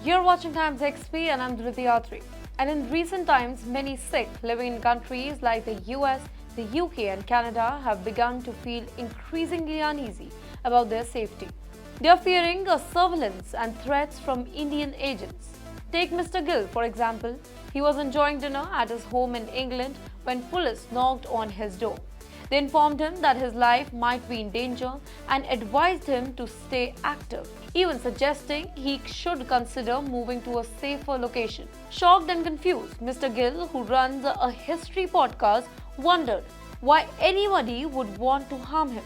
You're watching TimesXP and I'm Dhruti. And in recent times, many Sikhs living in countries like the US, the UK and Canada have begun to feel increasingly uneasy about their safety. They are fearing surveillance and threats from Indian agents. Take Mr. Gill, for example. He was enjoying dinner at his home in England when police knocked on his door. They informed him that his life might be in danger and advised him to stay active, even suggesting he should consider moving to a safer location. Shocked and confused, Mr. Gill, who runs a history podcast, wondered why anybody would want to harm him.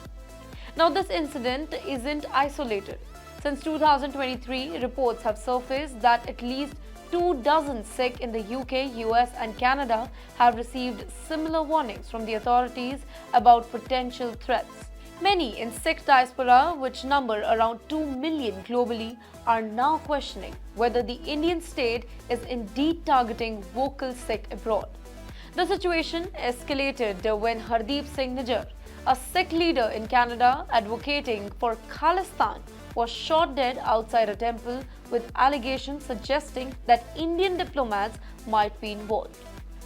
Now, this incident isn't isolated. Since 2023, reports have surfaced that at least 24 Sikhs in the UK, US and Canada have received similar warnings from the authorities about potential threats. Many in Sikh diaspora, which number around 2 million globally, are now questioning whether the Indian state is indeed targeting vocal Sikh abroad. The situation escalated when Hardeep Singh Nijjar, a Sikh leader in Canada advocating for Khalistan, was shot dead outside a temple with allegations suggesting that Indian diplomats might be involved.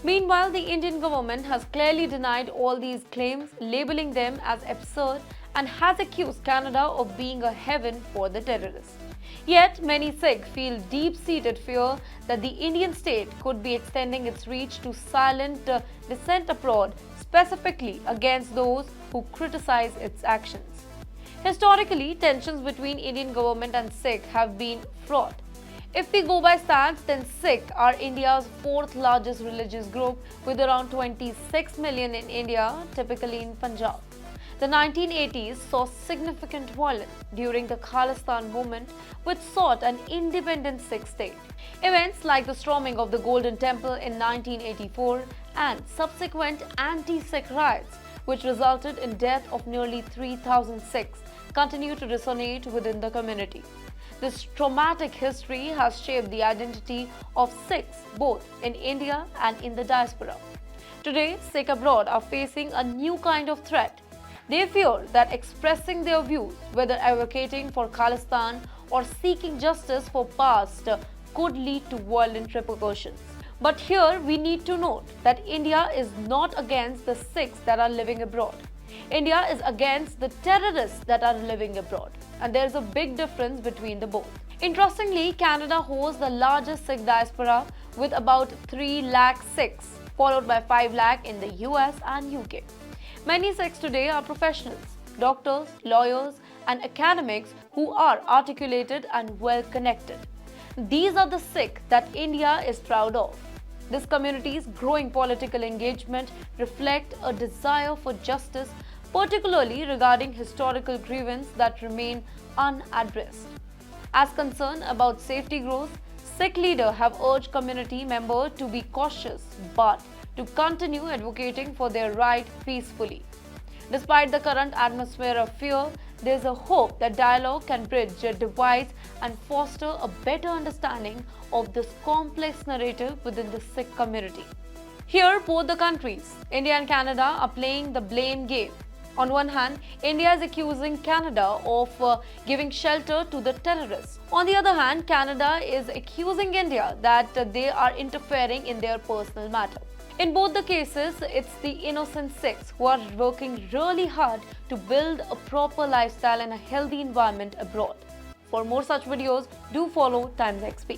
Meanwhile, the Indian government has clearly denied all these claims, labeling them as absurd, and has accused Canada of being a haven for the terrorists. Yet, many Sikhs feel deep-seated fear that the Indian state could be extending its reach to silent dissent abroad, specifically against those who criticize its actions. Historically, tensions between Indian government and Sikh have been fraught. If we go by stats, then Sikh are India's fourth largest religious group with around 26 million in India, typically in Punjab. The 1980s saw significant violence during the Khalistan movement, which sought an independent Sikh state. Events like the storming of the Golden Temple in 1984 and subsequent anti-Sikh riots, which resulted in death of nearly 3,000 Sikhs, continue to resonate within the community. This traumatic history has shaped the identity of Sikhs both in India and in the diaspora. Today, Sikhs abroad are facing a new kind of threat. They fear that expressing their views, whether advocating for Khalistan or seeking justice for past, could lead to violent repercussions. But here we need to note that India is not against the Sikhs that are living abroad. India is against the terrorists that are living abroad, and there is a big difference between the both. Interestingly, Canada hosts the largest Sikh diaspora with about 3 lakh Sikhs, followed by 5 lakh in the US and UK. Many Sikhs today are professionals, doctors, lawyers, and academics who are articulated and well connected. These are the Sikh that India is proud of. This community's growing political engagement reflects a desire for justice, particularly regarding historical grievances that remain unaddressed. As concerned about safety growth, Sikh leaders have urged community members to be cautious but to continue advocating for their right peacefully. Despite the current atmosphere of fear, there is a hope that dialogue can bridge divides and foster a better understanding of this complex narrative within the Sikh community. Here, both the countries, India and Canada, are playing the blame game. On one hand, India is accusing Canada of giving shelter to the terrorists. On the other hand, Canada is accusing India that they are interfering in their personal matter. In both the cases, it's the innocent Sikhs who are working really hard to build a proper lifestyle and a healthy environment abroad. For more such videos, do follow TimesXP.